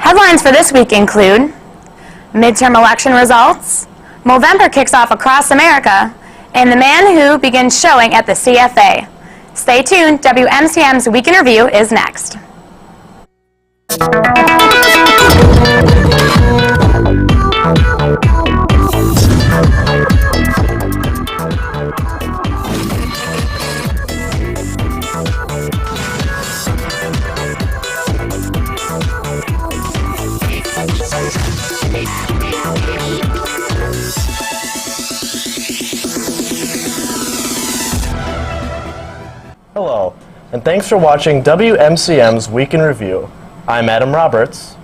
Headlines for this week include midterm election results, Movember kicks off across America, and the man who begins showing at the CFA. Stay tuned, WMCM's Week in Review is next. Hello, and thanks for watching WMCM's Week in Review. I'm Adam Roberts.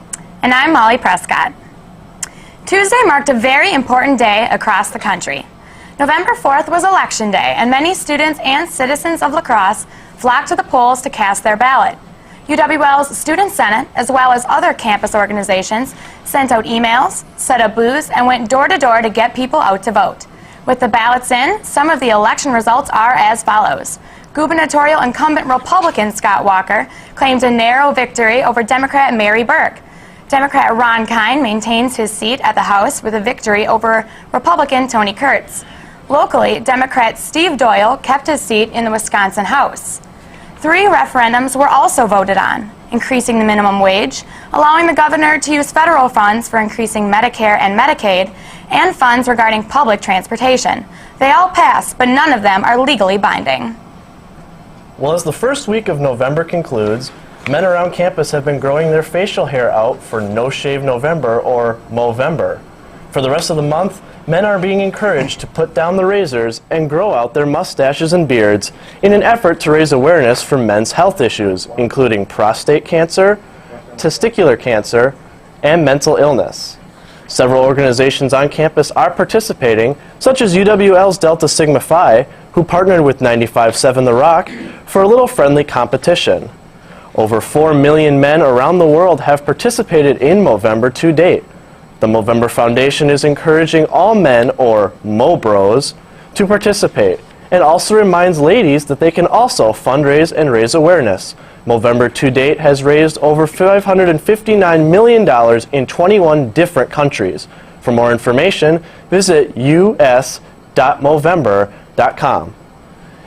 And I'm Molly Prescott. Tuesday marked a very important day across the country. November 4th was Election Day, and many students and citizens of La Crosse flocked to the polls to cast their ballot. UWL's Student Senate, as well as other campus organizations, sent out emails, set up booths, and went door to door to get people out to vote. With the ballots in, some of the election results are as follows. Gubernatorial incumbent Republican Scott Walker claimed a narrow victory over Democrat Mary Burke. Democrat Ron Kine maintains his seat at the House with a victory over Republican Tony Kurtz. Locally, Democrat Steve Doyle kept his seat in the Wisconsin House. 3 referendums were also voted on: increasing the minimum wage, allowing the governor to use federal funds for increasing Medicare and Medicaid, and funds regarding public transportation. They all passed, but none of them are legally binding. Well, as the first week of November concludes, men around campus have been growing their facial hair out for No Shave November, or Movember. For the rest of the month, men are being encouraged to put down the razors and grow out their mustaches and beards in an effort to raise awareness for men's health issues, including prostate cancer, testicular cancer, and mental illness. Several organizations on campus are participating, such as UWL's Delta Sigma Phi, who partnered with 95.7 The Rock for a little friendly competition. Over 4 million men around the world have participated in Movember to date. The Movember Foundation is encouraging all men, or Mo-Bros, to participate, and also reminds ladies that they can also fundraise and raise awareness. Movember to date has raised over $559 million in 21 different countries. For more information, visit us.movember.com.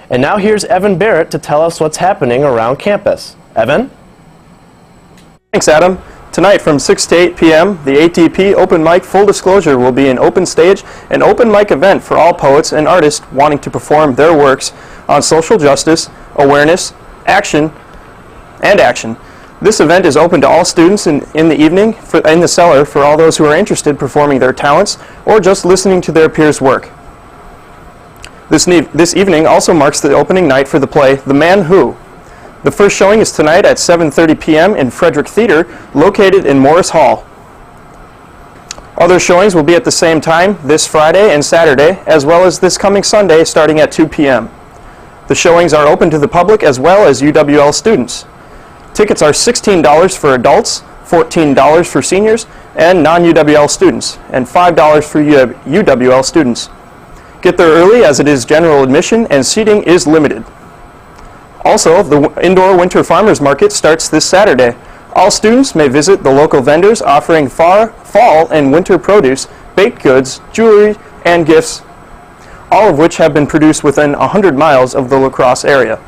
And now here's Evan Barrett to tell us what's happening around campus. Evan? Thanks, Adam. Tonight from 6 to 8 p.m., the ATP Open Mic Full Disclosure will be an open stage and open mic event for all poets and artists wanting to perform their works on social justice, awareness, action. This event is open to all students in the evening in the cellar for all those who are interested in performing their talents or just listening to their peers' work. This evening also marks the opening night for the play The Man Who. The first showing is tonight at 7:30 p.m. in Frederick Theater, located in Morris Hall. Other showings will be at the same time this Friday and Saturday, as well as this coming Sunday starting at 2 p.m. The showings are open to the public as well as UWL students. Tickets are $16 for adults, $14 for seniors and non-UWL students, and $5 for UWL students. Get there early as it is general admission and seating is limited. Also, the indoor winter farmers market starts this Saturday. All students may visit the local vendors offering fall and winter produce, baked goods, jewelry, and gifts, all of which have been produced within 100 miles of the La Crosse area.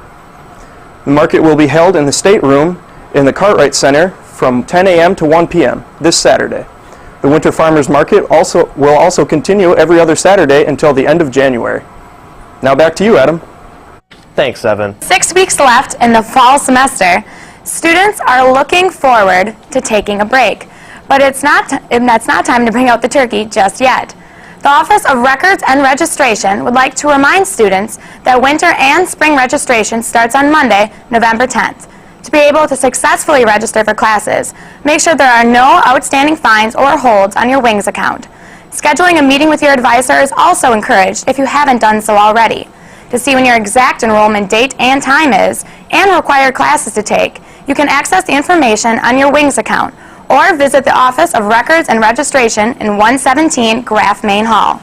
The market will be held in the State Room in the Cartwright Center from 10 a.m. to 1 p.m. this Saturday. The Winter Farmers Market will also continue every other Saturday until the end of January. Now back to you, Adam. Thanks, Evan. 6 weeks left in the fall semester. Students are looking forward to taking a break, but that's not time to bring out the turkey just yet. The Office of Records and Registration would like to remind students that winter and spring registration starts on Monday, November 10th. To be able to successfully register for classes, make sure there are no outstanding fines or holds on your Wings account. Scheduling a meeting with your advisor is also encouraged if you haven't done so already. To see when your exact enrollment date and time is, and required classes to take, you can access the information on your Wings account or visit the Office of Records and Registration in 117 Graff Main Hall.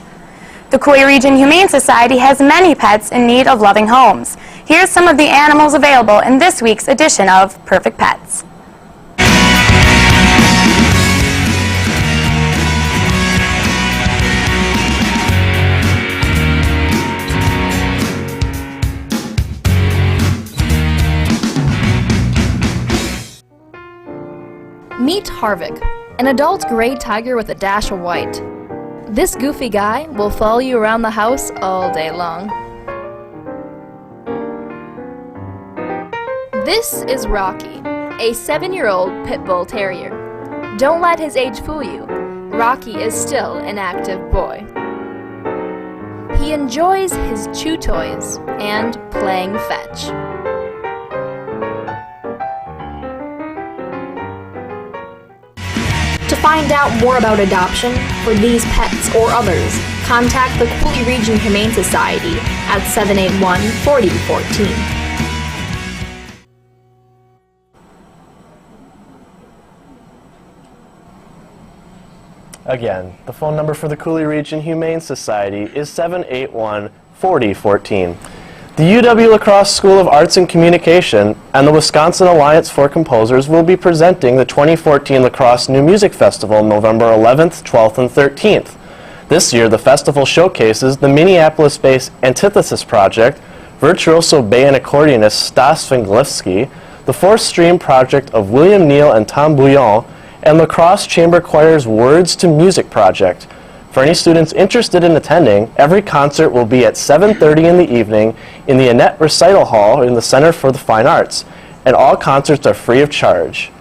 The Cooley Region Humane Society has many pets in need of loving homes. Here's some of the animals available in this week's edition of Perfect Pets. Meet Harvick, an adult gray tiger with a dash of white. This goofy guy will follow you around the house all day long. This is Rocky, a 7-year-old pit bull terrier. Don't let his age fool you. Rocky is still an active boy. He enjoys his chew toys and playing fetch. To find out more about adoption for these pets or others, contact the Cooley Region Humane Society at 781-4014. Again, the phone number for the Cooley Region Humane Society is 781-4014. The UW La Crosse School of Arts and Communication and the Wisconsin Alliance for Composers will be presenting the 2014 La Crosse New Music Festival November 11th, 12th, and 13th. This year, the festival showcases the Minneapolis-based Antithesis Project, virtuoso Bayan accordionist Stas Svenglivsky, the Fourth Stream project of William Neal and Tom Bouillon, and La Crosse Chamber Choir's Words to Music project. For any students interested in attending, every concert will be at 7:30 in the evening in the Annette Recital Hall in the Center for the Fine Arts, and all concerts are free of charge.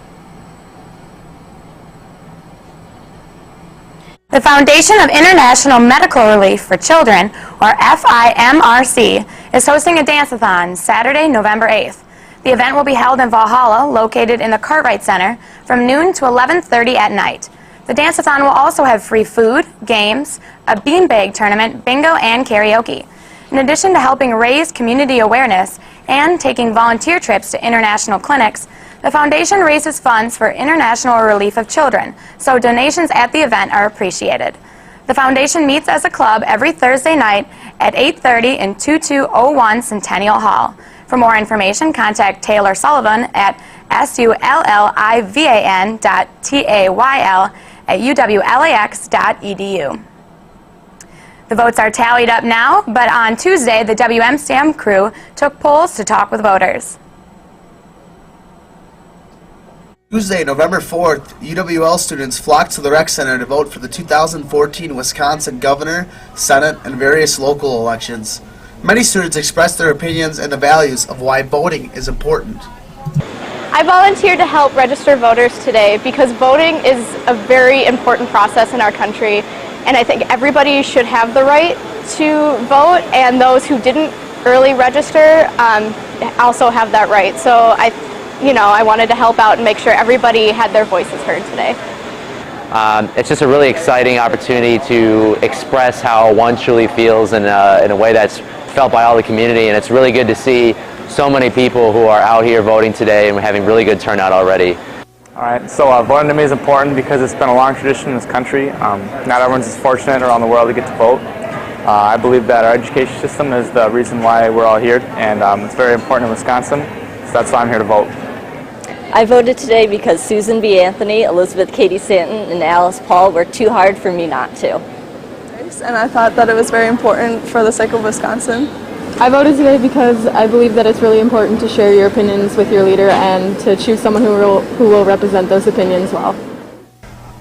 The Foundation of International Medical Relief for Children, or FIMRC, is hosting a dance-a-thon Saturday, November 8th. The event will be held in Valhalla, located in the Cartwright Center, from noon to 11:30 at night. The dance-a-thon will also have free food, games, a beanbag tournament, bingo, and karaoke. In addition to helping raise community awareness and taking volunteer trips to international clinics, the foundation raises funds for international relief of children, so donations at the event are appreciated. The foundation meets as a club every Thursday night at 8:30 in 2201 Centennial Hall. For more information, contact Taylor Sullivan at sullivan.tayl@uwlax.edu. The votes are tallied up now, but on Tuesday, the WMCM crew took polls to talk with voters. Tuesday, November 4th, UWL students flocked to the rec center to vote for the 2014 Wisconsin governor, Senate, and various local elections. Many students expressed their opinions and the values of why voting is important. I volunteered to help register voters today because voting is a very important process in our country, and I think everybody should have the right to vote, and those who didn't early register also have that right. So I wanted to help out and make sure everybody had their voices heard today. It's just a really exciting opportunity to express how one truly feels in a way that's felt by all the community, and it's really good to see so many people who are out here voting today, and we're having really good turnout already. All right, so voting to me is important because it's been a long tradition in this country. Not everyone's as fortunate around the world to get to vote. I believe that our education system is the reason why we're all here, and it's very important in Wisconsin, so that's why I'm here to vote. I voted today because Susan B. Anthony, Elizabeth Cady Stanton, and Alice Paul were too hard for me not to. And I thought that it was very important for the sake of Wisconsin. I voted today because I believe that it's really important to share your opinions with your leader and to choose someone who will represent those opinions well.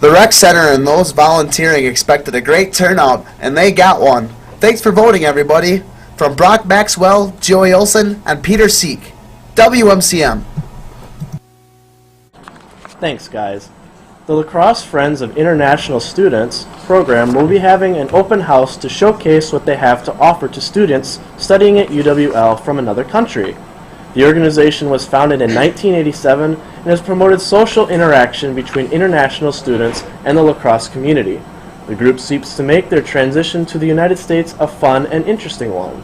The rec center and those volunteering expected a great turnout, and they got one. Thanks for voting, everybody. From Brock Maxwell, Joey Olson, and Peter Seek, WMCM. Thanks, guys. The La Crosse Friends of International Students program will be having an open house to showcase what they have to offer to students studying at UWL from another country. The organization was founded in 1987 and has promoted social interaction between international students and the La Crosse community. The group seeks to make their transition to the United States a fun and interesting one.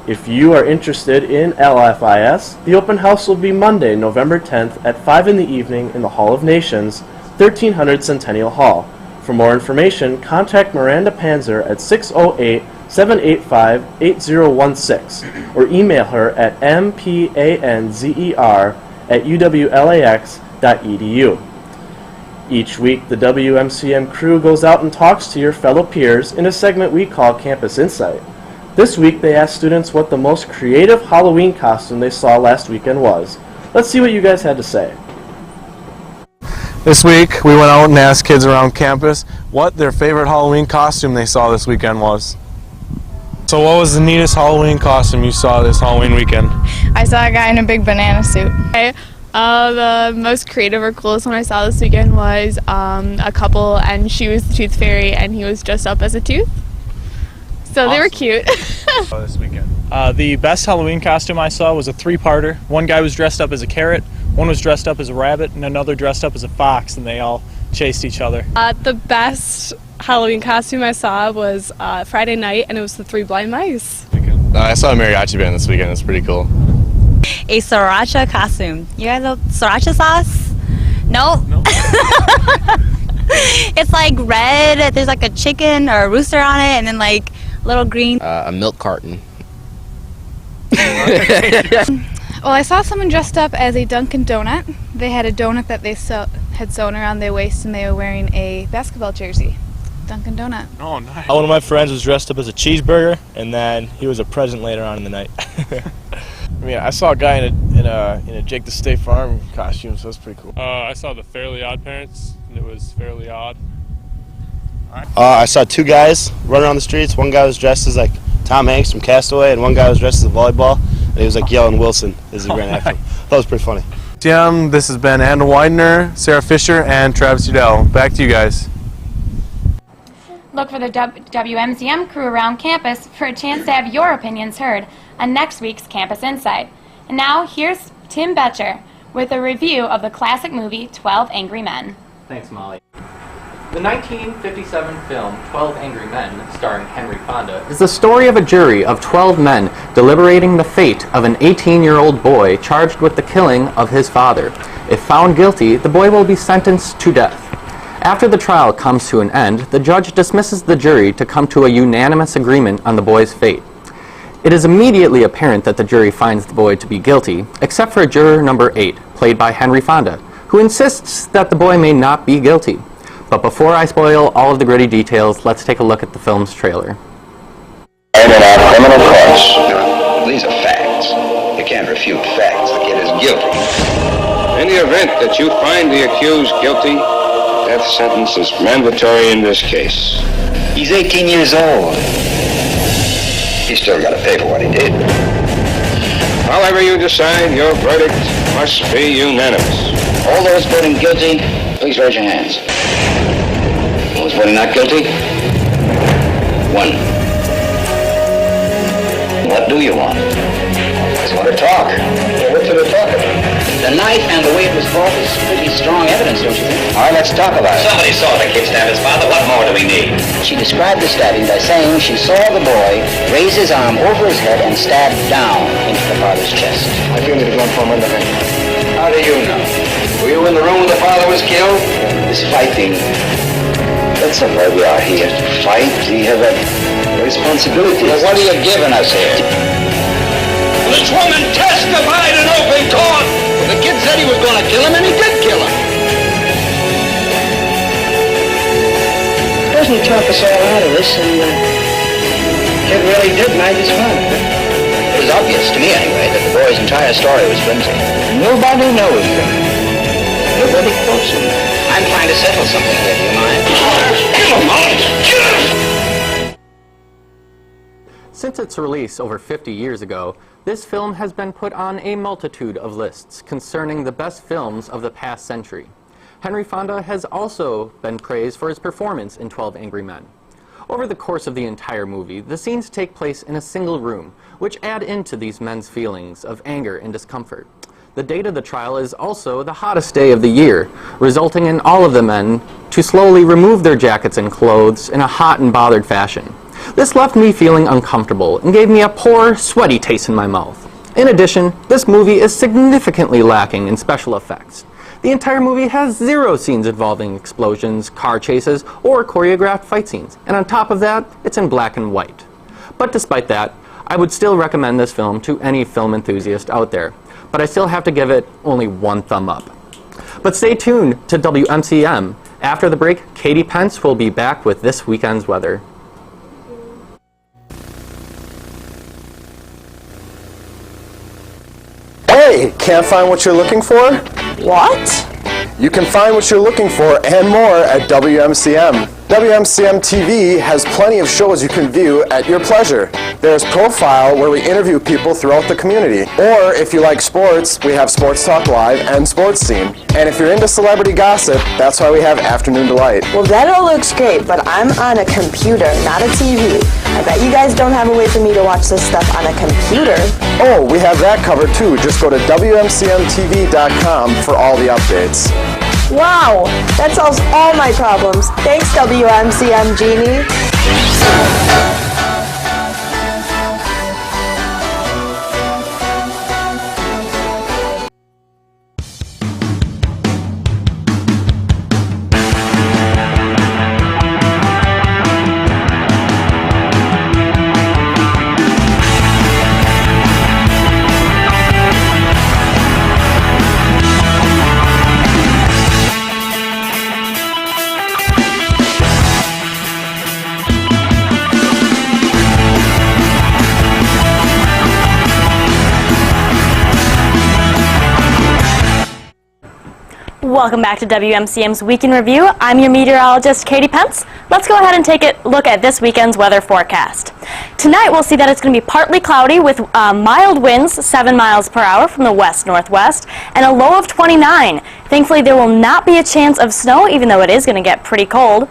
If you are interested in LFIS, the open house will be Monday, November 10th at 5 in the evening in the Hall of Nations, 1300 Centennial Hall. For more information, contact Miranda Panzer at 608-785-8016 or email her at mpanzer@uwlax.edu. Each week, the WMCM crew goes out and talks to your fellow peers in a segment we call Campus Insight. This week, they asked students what the most creative Halloween costume they saw last weekend was. Let's see what you guys had to say. This week, we went out and asked kids around campus what their favorite Halloween costume they saw this weekend was. So what was the neatest Halloween costume you saw this Halloween weekend? I saw a guy in a big banana suit. The most creative or coolest one I saw this weekend was a couple, and she was the tooth fairy and he was dressed up as a tooth. So They were cute. This weekend. The best Halloween costume I saw was a three-parter. One guy was dressed up as a carrot, one was dressed up as a rabbit, and another dressed up as a fox, and they all chased each other. The best Halloween costume I saw was Friday night, and it was the three blind mice. I saw a mariachi band this weekend. It's pretty cool. A sriracha costume. You guys know sriracha sauce? No. It's like red. There's like a chicken or a rooster on it, and then like little green. A milk carton. Well, I saw someone dressed up as a Dunkin' Donut. They had a donut that they had sewn around their waist, and they were wearing a basketball jersey. Dunkin' Donut. Oh, nice. One of my friends was dressed up as a cheeseburger, and then he was a present later on in the night. I mean, I saw a guy in a Jake the State Farm costume, so that's pretty cool. I saw the Fairly Odd Parents, and it was fairly odd. I saw two guys running around the streets. One guy was dressed as like Tom Hanks from Castaway, and one guy was dressed as a volleyball, and he was like yelling Wilson as he ran after him. That was pretty funny. Tim, this has been Anna Widener, Sarah Fisher, and Travis Udell. Back to you guys. Look for the WMCM crew around campus for a chance to have your opinions heard on next week's Campus Insight. And now, here's Tim Boettcher with a review of the classic movie 12 Angry Men. Thanks, Molly. The 1957 film 12 Angry Men, starring Henry Fonda, is the story of a jury of 12 men deliberating the fate of an 18-year-old boy charged with the killing of his father. If found guilty, the boy will be sentenced to death. After the trial comes to an end, the judge dismisses the jury to come to a unanimous agreement on the boy's fate. It is immediately apparent that the jury finds the boy to be guilty, except for juror number 8, played by Henry Fonda, who insists that the boy may not be guilty. But before I spoil all of the gritty details, let's take a look at the film's trailer. In our criminal courts, these are facts. You can't refute facts. The kid is guilty. In the event that you find the accused guilty, death sentence is mandatory in this case. He's 18 years old. He's still got to pay for what he did. However you decide, your verdict must be unanimous. All those voting guilty, please raise your hands. Those voting not guilty? 1. What do you want? I just want to talk. Well, what's there to talk about? The knife and the way it was brought is pretty strong evidence, don't you think? All right, let's talk about it. Somebody saw the kid stab his father. What more do we need? She described the stabbing by saying she saw the boy raise his arm over his head and stab down into the father's chest. I feel it going from underhand. How do you know? Were you in the room when the father was killed? This fighting. That's why we are here. To fight. We have a responsibility. Well, what are you giving us here? This woman testified in open court. The kid said he was going to kill him, and he did kill him. Doesn't talk us all out of this, and the kid really did knife his father. It was obvious, to me anyway, that the boy's entire story was flimsy. Nobody knows him. Nobody quotes him. I'm trying to settle something here, do you mind? Kill him, Molly! Kill him! Since its release over 50 years ago, this film has been put on a multitude of lists concerning the best films of the past century. Henry Fonda has also been praised for his performance in 12 Angry Men. Over the course of the entire movie, the scenes take place in a single room, which add into these men's feelings of anger and discomfort. The date of the trial is also the hottest day of the year, resulting in all of the men to slowly remove their jackets and clothes in a hot and bothered fashion. This left me feeling uncomfortable and gave me a poor, sweaty taste in my mouth. In addition, this movie is significantly lacking in special effects. The entire movie has 0 scenes involving explosions, car chases, or choreographed fight scenes, and on top of that, it's in black and white. But despite that, I would still recommend this film to any film enthusiast out there, but I still have to give it only 1 thumb up. But stay tuned to WMCM. After the break, Katy Pence will be back with this weekend's weather. Hey, can't find what you're looking for? What? You can find what you're looking for and more at WMCM. WMCM TV has plenty of shows you can view at your pleasure. There's Profile, where we interview people throughout the community. Or if you like sports, we have Sports Talk Live and Sports Scene. And if you're into celebrity gossip, that's why we have Afternoon Delight. Well, that all looks great, but I'm on a computer, not a TV. I bet you guys don't have a way for me to watch this stuff on a computer. Oh, we have that covered too. Just go to WMCMTV.com for all the updates. Wow, that solves all my problems. Thanks, WMCM Genie. Welcome back to WMCM's Week in Review. I'm your meteorologist, Katy Pence. Let's go ahead and take a look at this weekend's weather forecast. Tonight we'll see that it's going to be partly cloudy with mild winds, 7 miles per hour from the west-northwest, and a low of 29. Thankfully, there will not be a chance of snow, even though it is going to get pretty cold.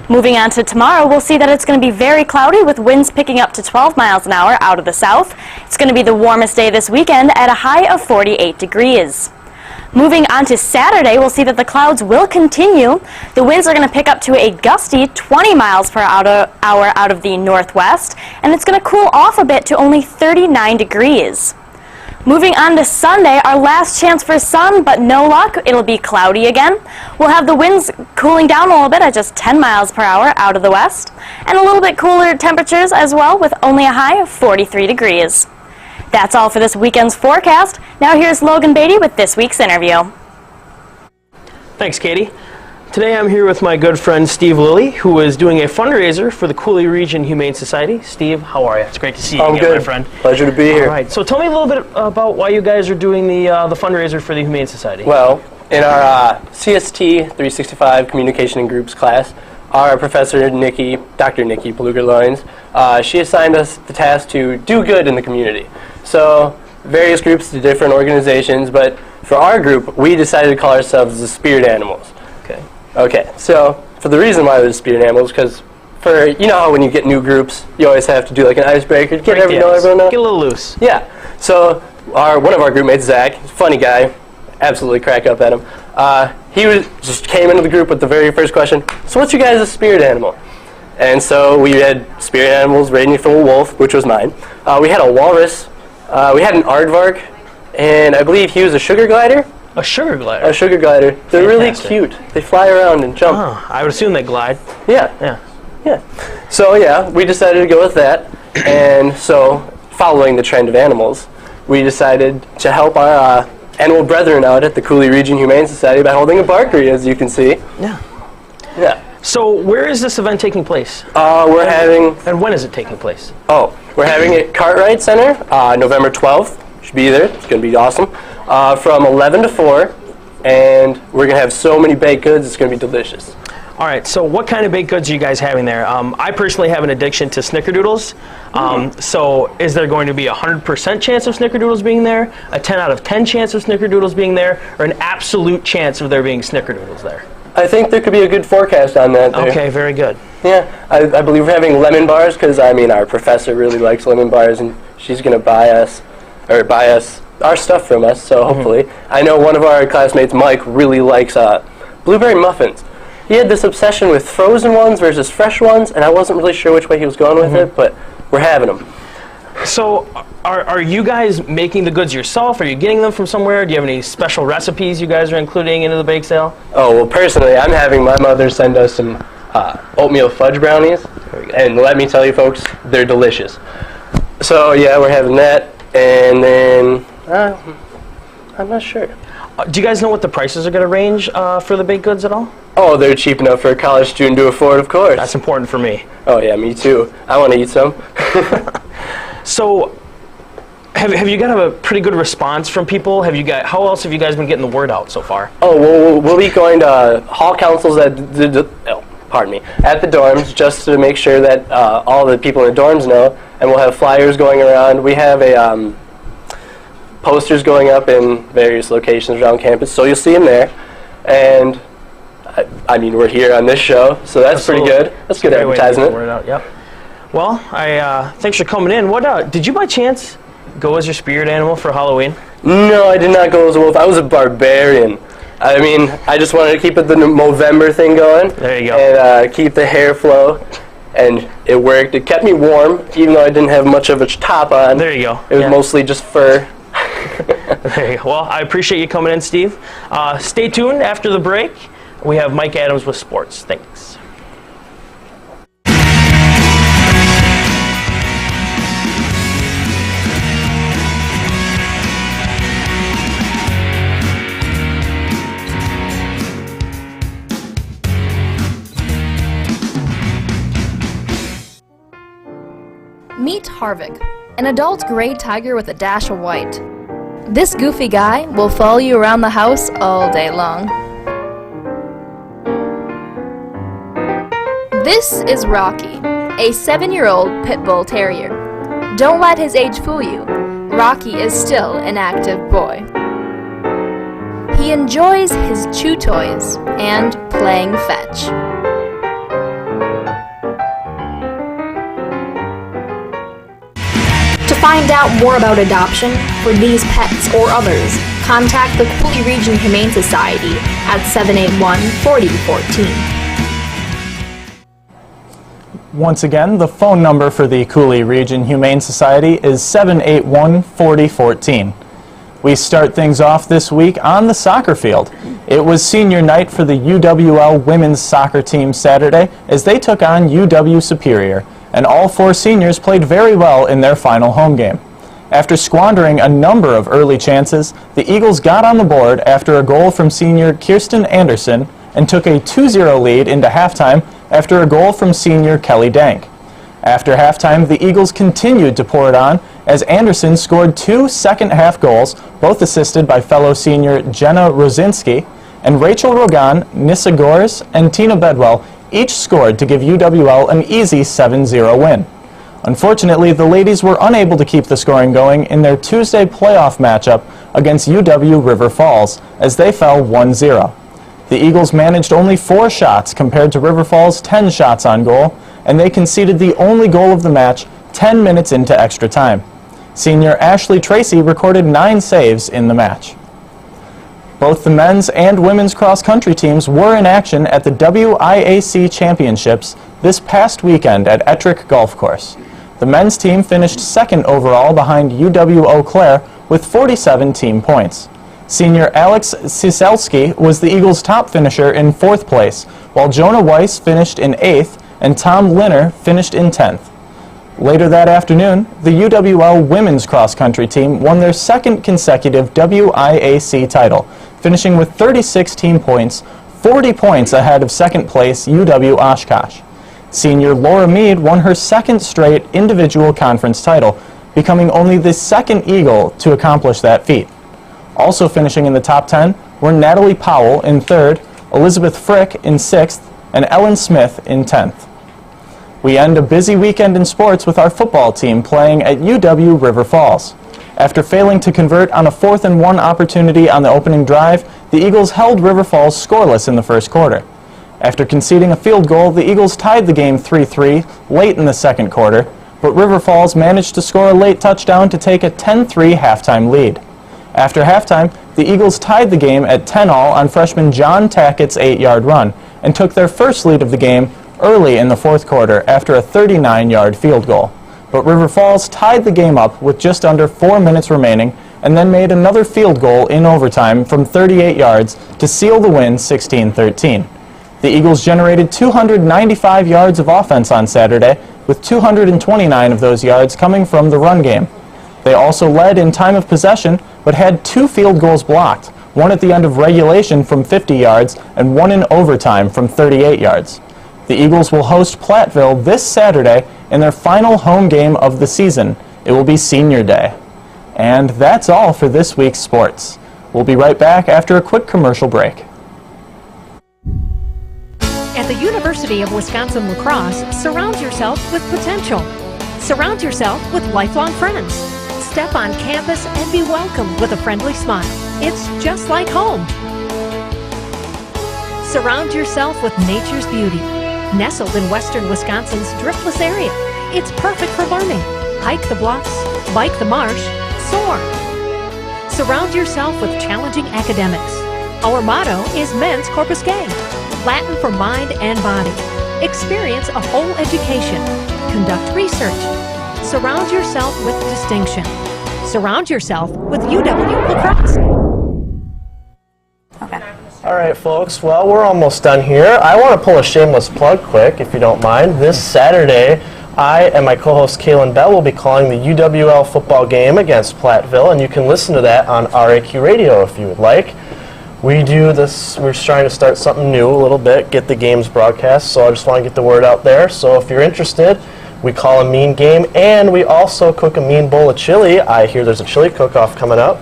Moving on to tomorrow, we'll see that it's going to be very cloudy with winds picking up to 12 miles an hour out of the south. It's going to be the warmest day this weekend at a high of 48 degrees. Moving on to Saturday, we'll see that the clouds will continue. The winds are going to pick up to a gusty 20 miles per hour out of the northwest, and it's going to cool off a bit to only 39 degrees. Moving on to Sunday, our last chance for sun, but no luck. It'll be cloudy again. We'll have the winds cooling down a little bit at just 10 miles per hour out of the west, and a little bit cooler temperatures as well with only a high of 43 degrees. That's all for this weekend's forecast. Now here's Logan Beatty with this week's interview. Thanks, Katie. Today I'm here with my good friend Steve Lilly, who is doing a fundraiser for the Cooley Region Humane Society. Steve, how are you? It's great to see you again, good. My friend. Pleasure to be here. All right, so tell me a little bit about why you guys are doing the fundraiser for the Humane Society. Well, in our CST 365 Communication and Groups class, our professor, Dr. Nikki Beluga-Loins, she assigned us the task to do good in the community. So, various groups to different organizations, but for our group, we decided to call ourselves the Spirit Animals. Okay, so for the reason why we're the Spirit Animals, because for, you know how when you get new groups, you always have to do like an icebreaker to get everyone up? Get a little loose. Yeah, so one of our group mates, Zach, funny guy, absolutely crack up at him. He just came into the group with the very first question, so what's your guys' spirit animal? And so we had spirit animals ranging from a wolf, which was mine. We had a walrus, we had an aardvark, and I believe he was a sugar glider. A sugar glider? A sugar glider. They're Fantastic. really cute. They fly around and jump. Oh, I would assume they glide. Yeah. So yeah, we decided to go with that, and so following the trend of animals, we decided to help our animal brethren out at the Cooley Region Humane Society by holding a barkery, as you can see. Yeah. So where is this event taking place? We're having... And when is it taking place? Oh, we're having it at Cartwright Center, November 12th. Should be there. It's going to be awesome. From 11 to 4, and we're going to have so many baked goods, it's going to be delicious. All right, so what kind of baked goods are you guys having there? I personally have an addiction to snickerdoodles. So is there going to be a 100% chance of snickerdoodles being there, a 10 out of 10 chance of snickerdoodles being there, or an absolute chance of there being snickerdoodles there? I think there could be a good forecast on that there. Okay, very good. Yeah, I believe we're having lemon bars because, I mean, our professor really likes lemon bars, and she's going to buy us our stuff from us, so hopefully. I know one of our classmates, Mike, really likes blueberry muffins. He had this obsession with frozen ones versus fresh ones, and I wasn't really sure which way he was going with it, but we're having them. So are you guys making the goods yourself? Are you getting them from somewhere? Do you have any special recipes you guys are including into the bake sale? Oh, well, personally, I'm having my mother send us some oatmeal fudge brownies, and let me tell you, folks, they're delicious. So, yeah, we're having that, and then, I'm not sure. Do you guys know what the prices are going to range for the baked goods at all? Oh, they're cheap enough for a college student to afford, of course. That's important for me. Oh, yeah, me too. I want to eat some. So, have you got a pretty good response from people? How else have you guys been getting the word out so far? Oh, well, we'll be going to hall councils at the dorms just to make sure that all the people in the dorms know, and we'll have flyers going around. We have a posters going up in various locations around campus, so you'll see them there. And I mean, we're here on this show, so that's pretty good. That's good advertisement. Word out. Yep. Well, thanks for coming in. What did you by chance go as your spirit animal for Halloween? No, I did not go as a wolf. I was a barbarian. I mean, I just wanted to keep the Movember thing going. There you go. And keep the hair flow, and it worked. It kept me warm, even though I didn't have much of a top on. There you go. It was mostly just fur. There you go. Well, I appreciate you coming in, Steve. Stay tuned after the break. We have Mike Adams with sports. Thanks. Meet Harvick, an adult gray tiger with a dash of white. This goofy guy will follow you around the house all day long. This is Rocky, a 7-year-old pit bull terrier. Don't let his age fool you. Rocky is still an active boy. He enjoys his chew toys and playing fetch. To find out more about adoption for these pets or others, contact the Cooley Region Humane Society at 781-4014. Once again, the phone number for the Cooley Region Humane Society is 781-4014. We start things off this week on the soccer field. It was senior night for the UWL women's soccer team Saturday as they took on UW Superior, and all 4 seniors played very well in their final home game. After squandering a number of early chances, the Eagles got on the board after a goal from senior Kirsten Anderson and took a 2-0 lead into halftime after a goal from senior Kelly Dank. After halftime, the Eagles continued to pour it on as Anderson scored 2 second-half goals, both assisted by fellow senior Jenna Rosinski, and Rachel Rogan, Nissa Gores, and Tina Bedwell each scored to give UWL an easy 7-0 win. Unfortunately, the ladies were unable to keep the scoring going in their Tuesday playoff matchup against UW River Falls as they fell 1-0. The Eagles managed only 4 shots compared to River Falls' 10 shots on goal, and they conceded the only goal of the match 10 minutes into extra time. Senior Ashley Tracy recorded 9 saves in the match. Both the men's and women's cross-country teams were in action at the WIAC Championships this past weekend at Ettrick Golf Course. The men's team finished 2nd overall behind UW Eau Claire with 47 team points. Senior Alex Ciselski was the Eagles' top finisher in 4th place, while Jonah Weiss finished in 8th and Tom Linner finished in 10th. Later that afternoon, the UWL women's cross-country team won their 2nd consecutive WIAC title, finishing with 36 team points, 40 points ahead of 2nd place UW Oshkosh. Senior Laura Mead won her 2nd straight individual conference title, becoming only the 2nd Eagle to accomplish that feat. Also finishing in the top 10 were Natalie Powell in 3rd, Elizabeth Frick in 6th, and Ellen Smith in 10th. We end a busy weekend in sports with our football team playing at UW River Falls. After failing to convert on a 4th and 1 opportunity on the opening drive, the Eagles held River Falls scoreless in the first quarter. After conceding a field goal, the Eagles tied the game 3-3 late in the second quarter, but River Falls managed to score a late touchdown to take a 10-3 halftime lead. After halftime, the Eagles tied the game at 10-all on freshman John Tackett's 8-yard run and took their first lead of the game early in the 4th quarter after a 39-yard field goal. But River Falls tied the game up with just under 4 minutes remaining and then made another field goal in overtime from 38 yards to seal the win 16-13. The Eagles generated 295 yards of offense on Saturday, with 229 of those yards coming from the run game. They also led in time of possession, but had 2 field goals blocked, one at the end of regulation from 50 yards and one in overtime from 38 yards. The Eagles will host Platteville this Saturday in their final home game of the season. It will be Senior Day. And that's all for this week's sports. We'll be right back after a quick commercial break. At the University of Wisconsin-La Crosse, surround yourself with potential. Surround yourself with lifelong friends. Step on campus and be welcomed with a friendly smile. It's just like home. Surround yourself with nature's beauty. Nestled in western Wisconsin's driftless area, it's perfect for learning. Hike the bluffs, bike the marsh, soar. Surround yourself with challenging academics. Our motto is Mens Corpus Gay, Latin for mind and body. Experience a whole education. Conduct research. Surround yourself with distinction. Surround yourself with UW-La Crosse. All right, folks. Well, we're almost done here. I want to pull a shameless plug quick, if you don't mind. This Saturday, I and my co-host Kaylin Bell will be calling the UWL football game against Platteville, and you can listen to that on RAQ Radio if you would like. We do this, we're trying to start something new a little bit, get the games broadcast, so I just want to get the word out there. So if you're interested, we call a mean game, and we also cook a mean bowl of chili. I hear there's a chili cook-off coming up.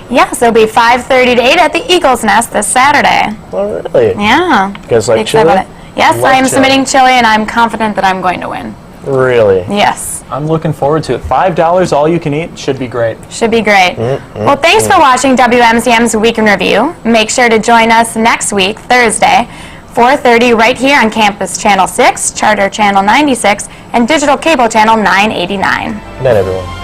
Yes, it'll be 5:30 to 8 at the Eagle's Nest this Saturday. Oh, really? Yeah. You guys like chili? Yes, I am submitting chili, and I'm confident that I'm going to win. Really? Yes. I'm looking forward to it. $5 all you can eat should be great. Should be great. Well, thanks for watching WMCM's Week in Review. Make sure to join us next week, Thursday, 4:30, right here on Campus Channel 6, Charter Channel 96, and Digital Cable Channel 989. Good night, everyone.